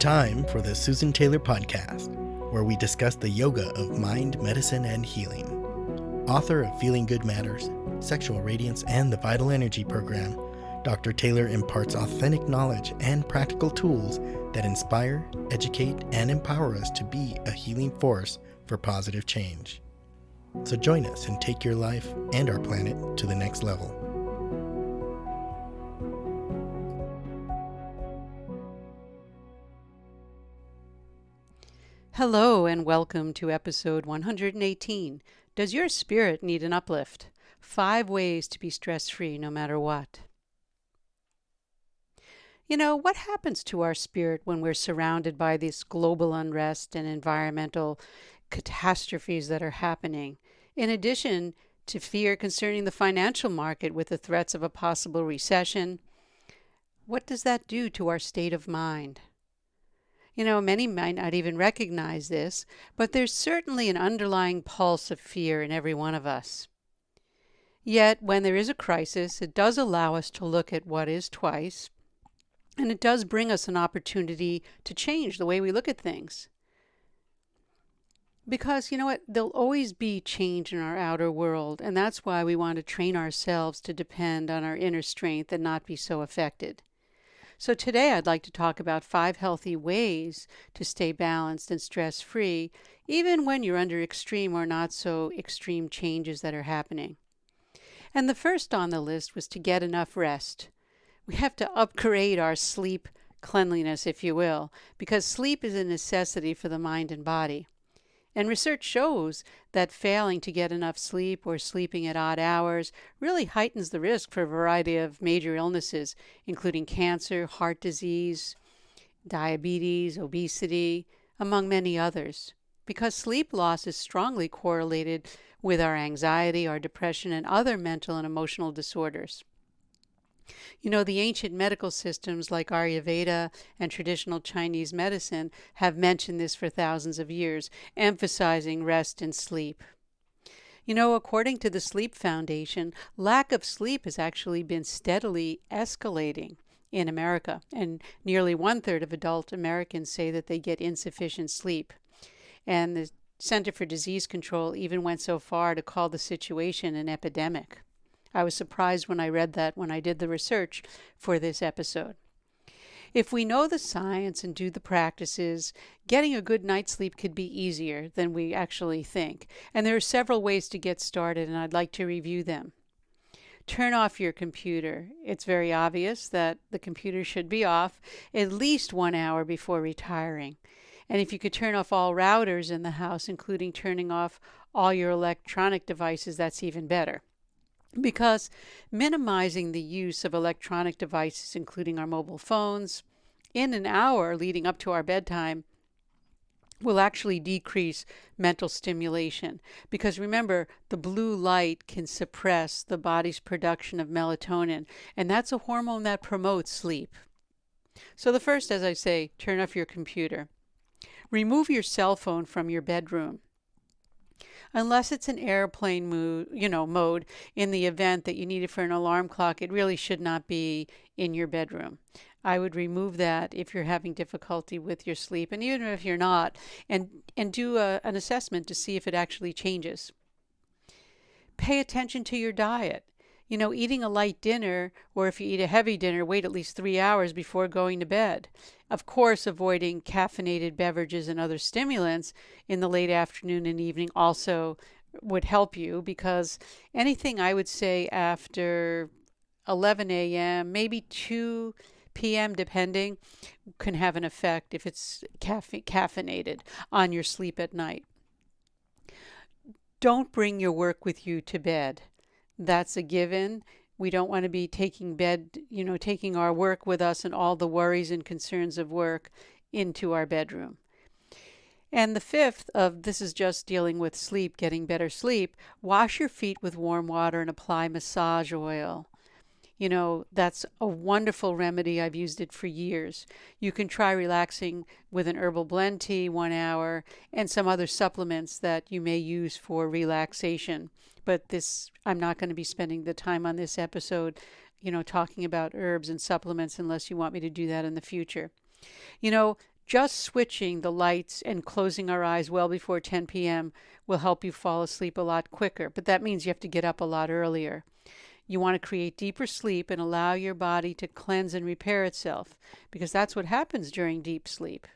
time for the Susan Taylor Podcast, where we discuss the yoga of mind, medicine, and healing. Author of Feeling Good Matters, Sexual Radiance, and the Vital Energy Program, Dr. Taylor imparts authentic knowledge and practical tools that inspire, educate, and empower us to be a healing force for positive change. So join us and take your life and our planet to the next level. Hello and welcome to episode 118. Does your spirit need an uplift? 5 ways to be stress-free no matter what. You know, what happens to our spirit when we're surrounded by this global unrest and environmental catastrophes that are happening? In addition to fear concerning the financial market with the threats of a possible recession, what does that do to our state of mind? You know, many might not even recognize this, but there's certainly an underlying pulse of fear in every one of us. Yet, when there is a crisis, it does allow us to look at what is twice, and it does bring us an opportunity to change the way we look at things. Because, you know what, there'll always be change in our outer world, and that's why we want to train ourselves to depend on our inner strength and not be so affected. So today I'd like to talk about 5 healthy ways to stay balanced and stress-free, even when you're under extreme or not so extreme changes that are happening. And the first on the list was to get enough rest. We have to upgrade our sleep cleanliness, if you will, because sleep is a necessity for the mind and body. And research shows that failing to get enough sleep or sleeping at odd hours really heightens the risk for a variety of major illnesses, including cancer, heart disease, diabetes, obesity, among many others. Because sleep loss is strongly correlated with our anxiety, our depression, and other mental and emotional disorders. You know, the ancient medical systems like Ayurveda and traditional Chinese medicine have mentioned this for thousands of years, emphasizing rest and sleep. You know, according to the Sleep Foundation, lack of sleep has actually been steadily escalating in America, and nearly 1/3 of adult Americans say that they get insufficient sleep. And the Center for Disease Control even went so far to call the situation an epidemic. I was surprised when I read that when I did the research for this episode. If we know the science and do the practices, getting a good night's sleep could be easier than we actually think. And there are several ways to get started, and I'd like to review them. Turn off your computer. It's very obvious that the computer should be off at least 1 hour before retiring. And if you could turn off all routers in the house, including turning off all your electronic devices, that's even better. Because minimizing the use of electronic devices, including our mobile phones, in an hour leading up to our bedtime will actually decrease mental stimulation. Because remember, the blue light can suppress the body's production of melatonin, and that's a hormone that promotes sleep. So the first, as I say, turn off your computer. Remove your cell phone from your bedroom. Unless it's an airplane mode in the event that you need it for an alarm clock, it really should not be in your bedroom. I would remove that if you're having difficulty with your sleep, and even if you're not, and do an assessment to see if it actually changes. Pay attention to your diet. You know, eating a light dinner, or if you eat a heavy dinner, wait at least 3 hours before going to bed. Of course, avoiding caffeinated beverages and other stimulants in the late afternoon and evening also would help you, because anything I would say after 11 a.m., maybe 2 p.m., depending, can have an effect if it's caffeinated on your sleep at night. Don't bring your work with you to bed. That's a given. We don't want to be taking our work with us and all the worries and concerns of work into our bedroom. And the 5th of this is just dealing with sleep, getting better sleep. Wash your feet with warm water and apply massage oil. You know, that's a wonderful remedy. I've used it for years. You can try relaxing with an herbal blend tea 1 hour and some other supplements that you may use for relaxation. But I'm not going to be spending the time on this episode, talking about herbs and supplements unless you want me to do that in the future. Just switching the lights and closing our eyes well before 10 p.m. will help you fall asleep a lot quicker, but that means you have to get up a lot earlier. You want to create deeper sleep and allow your body to cleanse and repair itself, because that's what happens during deep sleep.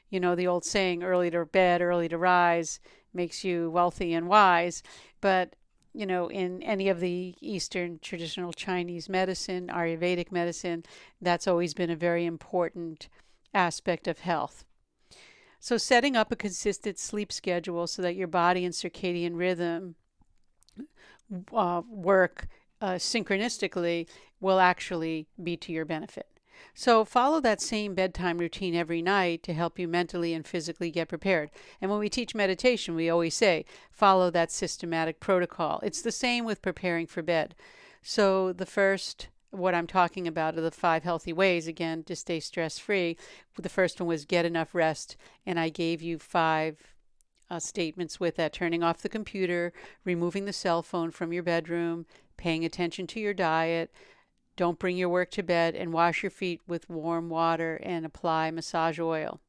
You know, the old saying, early to bed, early to rise, makes you wealthy and wise. But, you know, in any of the Eastern traditional Chinese medicine, Ayurvedic medicine, that's always been a very important aspect of health. So setting up a consistent sleep schedule so that your body and circadian rhythm work synchronistically will actually be to your benefit. So follow that same bedtime routine every night to help you mentally and physically get prepared. And when we teach meditation, we always say, follow that systematic protocol. It's the same with preparing for bed. So the first, what I'm talking about are the 5 healthy ways, again, to stay stress-free. The first one was get enough rest, and I gave you 5 statements with that: turning off the computer, removing the cell phone from your bedroom, paying attention to your diet, don't bring your work to bed, and wash your feet with warm water and apply massage oil.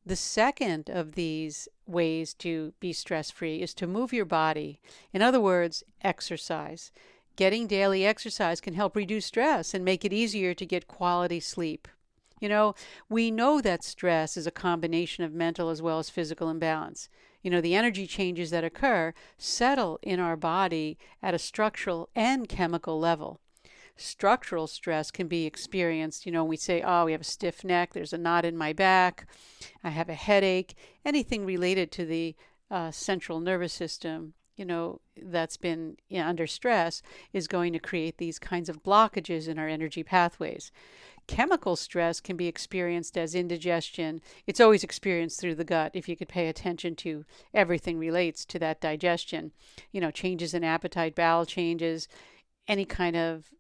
The second of these ways to be stress-free is to move your body. In other words, exercise. Getting daily exercise can help reduce stress and make it easier to get quality sleep. You know, we know that stress is a combination of mental as well as physical imbalance. You know, the energy changes that occur settle in our body at a structural and chemical level. Structural stress can be experienced, you know, we say, oh, we have a stiff neck, there's a knot in my back, I have a headache, anything related to the central nervous system, you know, that's been under stress is going to create these kinds of blockages in our energy pathways. Chemical stress can be experienced as indigestion. It's always experienced through the gut if you could pay attention to everything relates to that digestion. You know, changes in appetite, bowel changes, any kind of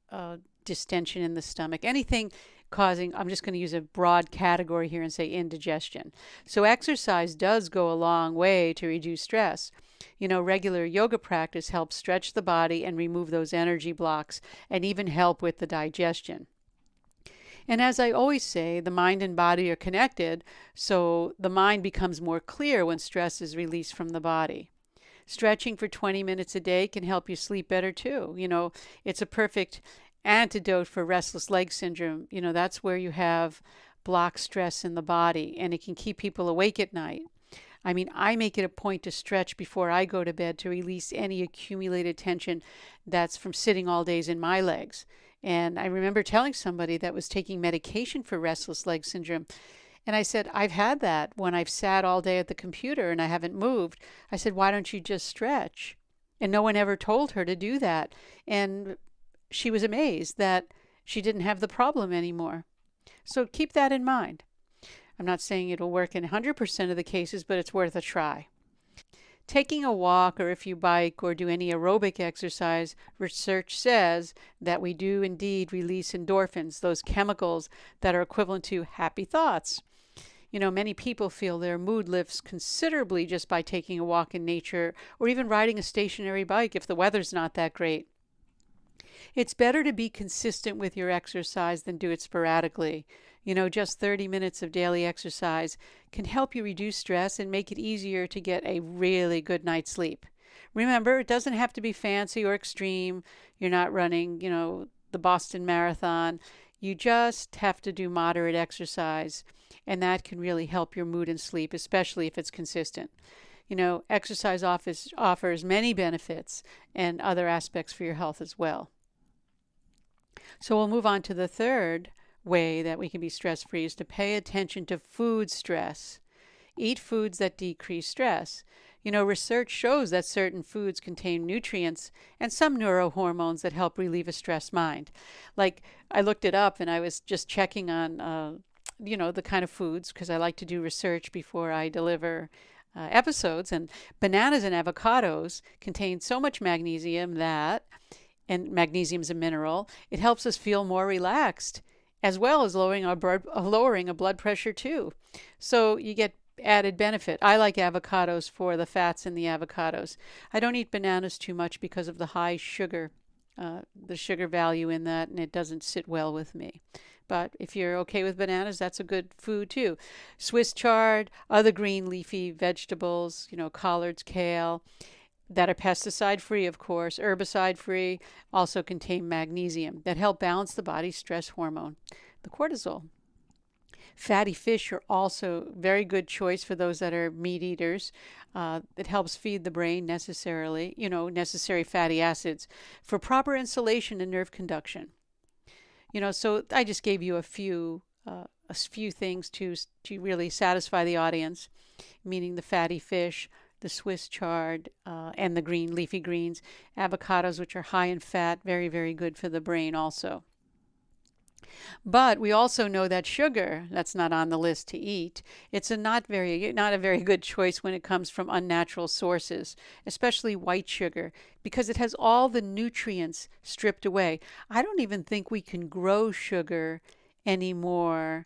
distension in the stomach, anything causing, I'm just going to use a broad category here and say indigestion. So exercise does go a long way to reduce stress. You know, regular yoga practice helps stretch the body and remove those energy blocks and even help with the digestion. And as I always say, the mind and body are connected, so the mind becomes more clear when stress is released from the body. Stretching for 20 minutes a day can help you sleep better too. You know, it's a perfect antidote for restless leg syndrome. You know, that's where you have blocked stress in the body, and it can keep people awake at night. I mean, I make it a point to stretch before I go to bed to release any accumulated tension that's from sitting all days in my legs. And I remember telling somebody that was taking medication for restless leg syndrome, and I said, I've had that when I've sat all day at the computer and I haven't moved. I said, why don't you just stretch? And no one ever told her to do that. And she was amazed that she didn't have the problem anymore. So keep that in mind. I'm not saying it'll work in 100% of the cases, but it's worth a try. Taking a walk, or if you bike or do any aerobic exercise, research says that we do indeed release endorphins, those chemicals that are equivalent to happy thoughts. You know, many people feel their mood lifts considerably just by taking a walk in nature or even riding a stationary bike if the weather's not that great. It's better to be consistent with your exercise than do it sporadically. You know, just 30 minutes of daily exercise can help you reduce stress and make it easier to get a really good night's sleep. Remember, it doesn't have to be fancy or extreme. You're not running, you know, the Boston Marathon. You just have to do moderate exercise, and that can really help your mood and sleep, especially if it's consistent. You know, exercise offers many benefits and other aspects for your health as well. So we'll move on to the third way that we can be stress-free is to pay attention to food stress. Eat foods that decrease stress. You know, research shows that certain foods contain nutrients and some neurohormones that help relieve a stressed mind. Like, I looked it up and I was just checking on, you know, the kind of foods, because I like to do research before I deliver episodes. And bananas and avocados contain so much magnesium and magnesium is a mineral, it helps us feel more relaxed, as well as lowering a blood pressure too. So you get added benefit. I like avocados for the fats in the avocados. I don't eat bananas too much because of the high sugar, the sugar value in that, and it doesn't sit well with me. But if you're okay with bananas, that's a good food too. Swiss chard, other green leafy vegetables, collards, kale, that are pesticide free, of course, herbicide free, also contain magnesium that help balance the body's stress hormone, the cortisol. Fatty fish are also very good choice for those that are meat eaters. It helps feed the brain necessary fatty acids for proper insulation and nerve conduction. So I just gave you a few things to really satisfy the audience, meaning the fatty fish, the Swiss chard, and the green leafy greens, avocados, which are high in fat, very, very good for the brain also. But we also know that sugar, that's not on the list to eat, it's not a very good choice when it comes from unnatural sources, especially white sugar, because it has all the nutrients stripped away. I don't even think we can grow sugar anymore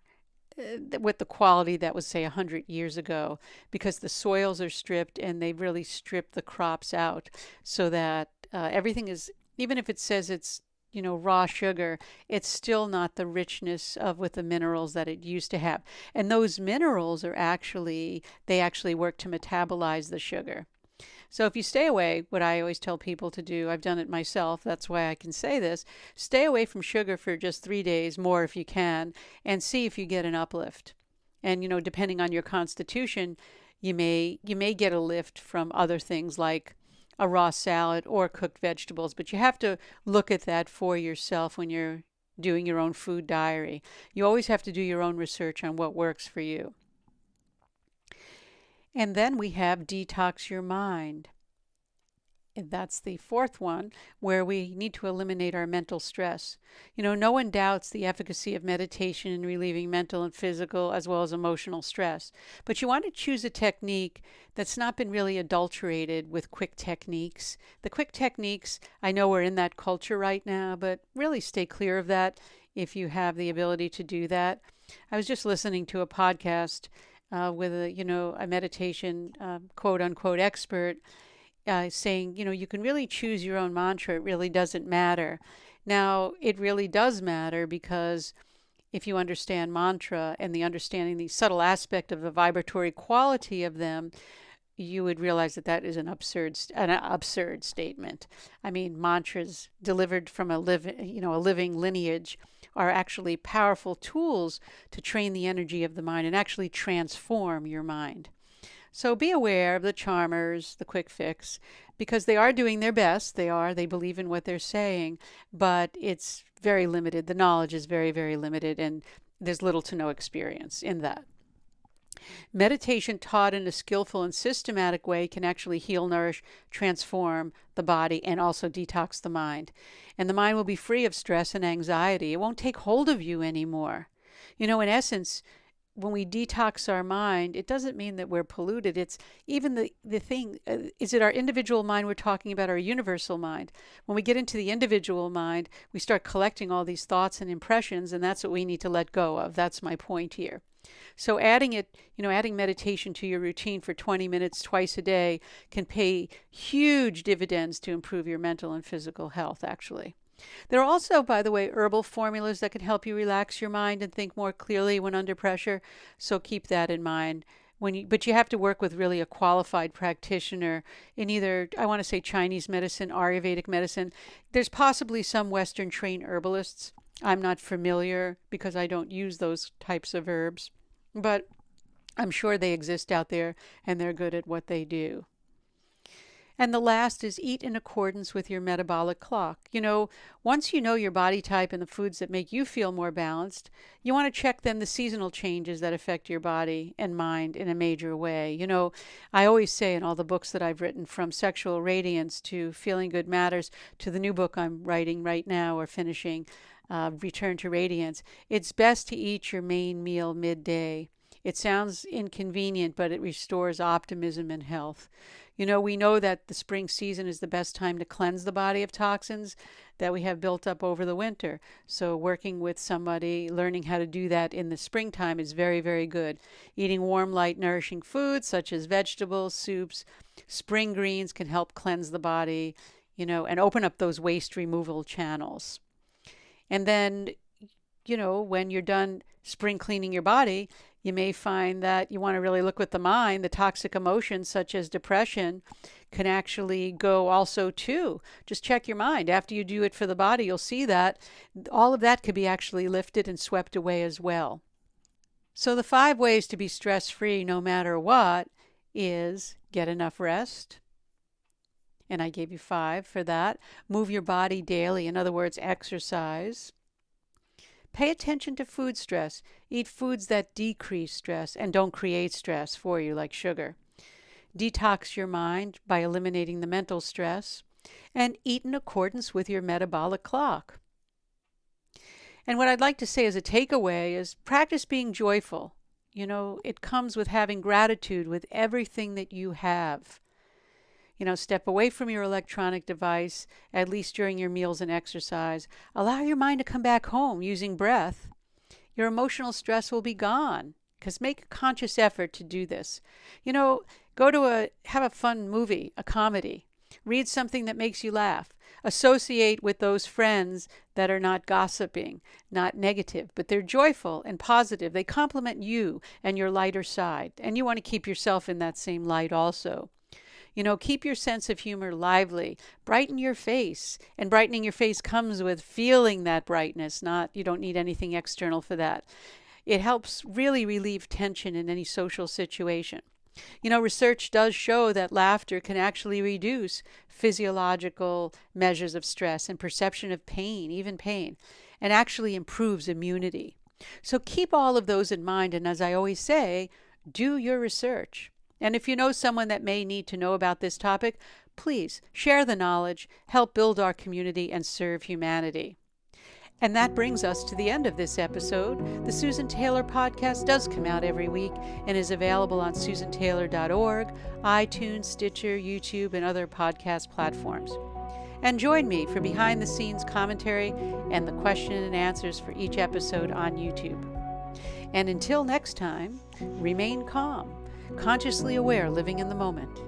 with the quality that was, say, 100 years ago, because the soils are stripped and they've really stripped the crops out, so that everything is, even if it says it's raw sugar, it's still not the richness of with the minerals that it used to have. And those minerals they actually work to metabolize the sugar. So if you stay away, what I always tell people to do, I've done it myself, that's why I can say this, stay away from sugar for just 3 days, more if you can, and see if you get an uplift. And depending on your constitution, you may get a lift from other things like a raw salad or cooked vegetables, but you have to look at that for yourself when you're doing your own food diary. You always have to do your own research on what works for you. And then we have detox your mind. And that's the fourth one, where we need to eliminate our mental stress. No one doubts the efficacy of meditation in relieving mental and physical as well as emotional stress. But you want to choose a technique that's not been really adulterated with quick techniques. The quick techniques, I know we're in that culture right now, but really stay clear of that if you have the ability to do that. I was just listening to a podcast with a meditation quote unquote expert saying, you can really choose your own mantra. It really doesn't matter. Now, it really does matter, because if you understand mantra and understanding the subtle aspect of the vibratory quality of them, you would realize that is an absurd statement. I mean, mantras delivered from a living lineage are actually powerful tools to train the energy of the mind and actually transform your mind. So be aware of the charmers, the quick fix, because they are doing their best. They believe in what they're saying, but it's very limited. The knowledge is very, very limited, and there's little to no experience in that. Meditation taught in a skillful and systematic way can actually heal, nourish, transform the body, and also detox the mind. And the mind will be free of stress and anxiety. It won't take hold of you anymore. In essence, when we detox our mind, it doesn't mean that we're polluted. It's even the thing, is it our individual mind we're talking about, or a universal mind? When we get into the individual mind, we start collecting all these thoughts and impressions, and that's what we need to let go of. That's my point here. So adding meditation to your routine for 20 minutes twice a day can pay huge dividends to improve your mental and physical health, actually. There are also, by the way, herbal formulas that can help you relax your mind and think more clearly when under pressure. So keep that in mind. But you have to work with really a qualified practitioner in either, I want to say, Chinese medicine, Ayurvedic medicine. There's possibly some Western trained herbalists. I'm not familiar because I don't use those types of herbs. But I'm sure they exist out there and they're good at what they do. And the last is eat in accordance with your metabolic clock. Once you know your body type and the foods that make you feel more balanced, you want to check then the seasonal changes that affect your body and mind in a major way. I always say in all the books that I've written, from Sexual Radiance to Feeling Good Matters to the new book I'm writing right now or finishing, Return to Radiance, it's best to eat your main meal midday. It sounds inconvenient, but it restores optimism and health. We know that the spring season is the best time to cleanse the body of toxins that we have built up over the winter. So working with somebody, learning how to do that in the springtime is very, very good. Eating warm, light, nourishing foods such as vegetables, soups, spring greens can help cleanse the body, and open up those waste removal channels. And then, when you're done spring cleaning your body, you may find that you want to really look with the mind. The toxic emotions such as depression can actually go also too. Just check your mind. After you do it for the body, you'll see that all of that could be actually lifted and swept away as well. So the 5 ways to be stress-free no matter what is get enough rest. And I gave you 5 for that. Move your body daily. In other words, exercise. Pay attention to food stress. Eat foods that decrease stress and don't create stress for you, like sugar. Detox your mind by eliminating the mental stress. And eat in accordance with your metabolic clock. And what I'd like to say as a takeaway is practice being joyful. It comes with having gratitude with everything that you have. Step away from your electronic device, at least during your meals and exercise. Allow your mind to come back home using breath. Your emotional stress will be gone, because make a conscious effort to do this. Have a fun movie, a comedy. Read something that makes you laugh. Associate with those friends that are not gossiping, not negative, but they're joyful and positive. They compliment you and your lighter side, and you want to keep yourself in that same light also. Keep your sense of humor lively. Brighten your face. And brightening your face comes with feeling that brightness, you don't need anything external for that. It helps really relieve tension in any social situation. Research does show that laughter can actually reduce physiological measures of stress and perception of pain, even pain, and actually improves immunity. So keep all of those in mind. And as I always say, do your research. And if you know someone that may need to know about this topic, please share the knowledge, help build our community, and serve humanity. And that brings us to the end of this episode. The Susan Taylor podcast does come out every week and is available on susantaylor.org, iTunes, Stitcher, YouTube, and other podcast platforms. And join me for behind-the-scenes commentary and the question and answers for each episode on YouTube. And until next time, remain calm, consciously aware, living in the moment.